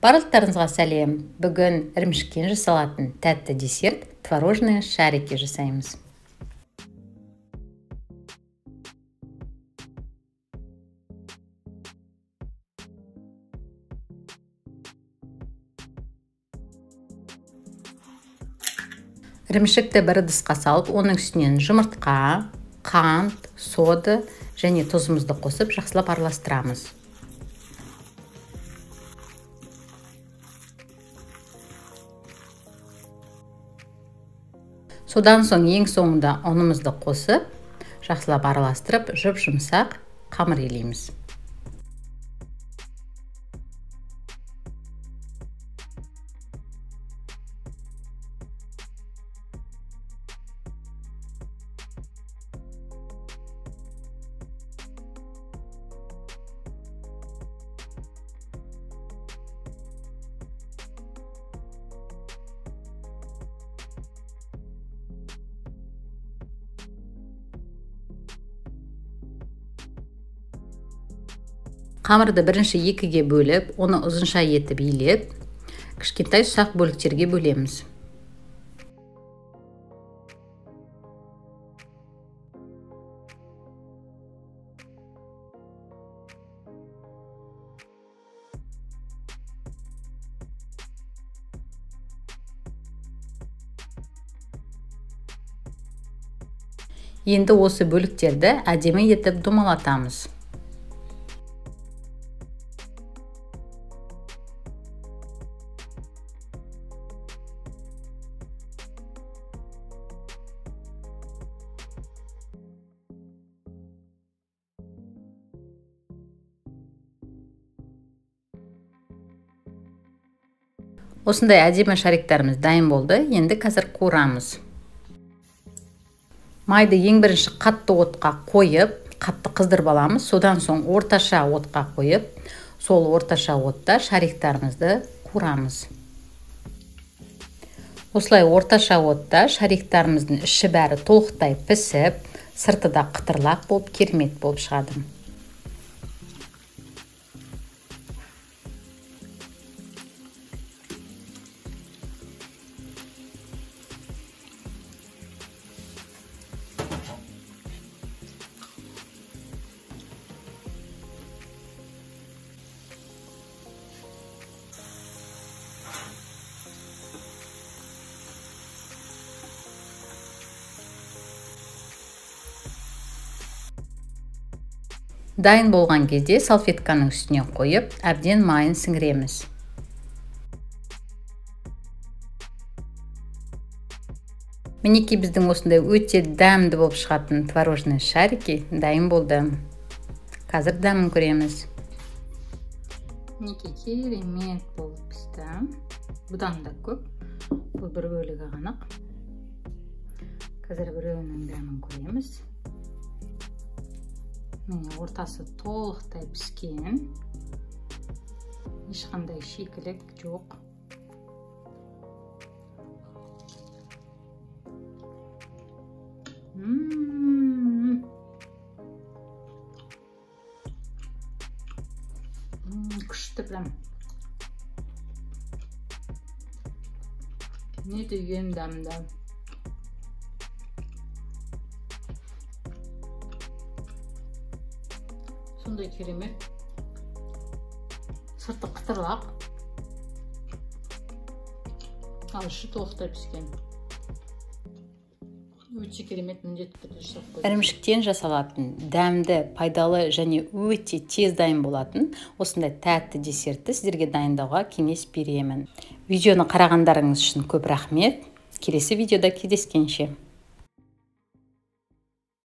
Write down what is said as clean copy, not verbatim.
Барлықтарыңызға сәлем. Бүгін ірімшіктен жасалатын тәтті десерт творожные шарики жасаймыз. Ірімшікті бір ыдысқа салып, оның үстінен жұмыртқа, қант, сода және тұзымызды қосып, жақсылап араластырамыз. Содан соң ең соңында ұнымызды қосып, жақсылап араластырып, жұп-жұмсақ қамыр илейміз. Қамырды бірінші екіге бөліп, оны ұзынша етіп илеп, кішкентай ұсақ бөліктерге бөлеміз. Енді осы бөліктерді әдемі етіп домалатамыз. Осындай әдемі шариктарымыз дайын болды. Енді қазір қуырамыз. Майды ең бірінші қатты отқа қойып, қатты қыздырып аламыз. Содан соң орташа отқа қойып, сол орташа отта шариктарымызды қуырамыз. Осылай орташа отта шариктарымыздың іші бәрі толықтай пісіп, сырты да қытырлақ болып, керемет болып шығады. Дайын болған кезде салфетканың үстіне қойып, әбден майын сіңіреміз. Мінекей біздің осындай өте дәмді болып шығатын творожный шарики дайын болды. Қазір дәмін көреміз. Мінекей керемет болып пісті. Бұдан да көп. Бұл бір бөлігі ғана. Қазір біреуінің дәмін көреміз. Ортасы толықтай піскен, ешқандай шикілік жоқ. Күшті прям. Не деген дәмді. Сондай керемет. Сырты қытырлақ. Ал іші толықтай піскен. Өте керемет, міндетті түрде жасап қойдым. Ірімшіктен жасалатын дәмді, пайдалы және өте тез дайын болатын осындай тәтті десертті сіздерге дайындауға кеңес беремін. Видеоны қарағандарыңыз үшін көп рахмет. Келесі видеода кездескенше.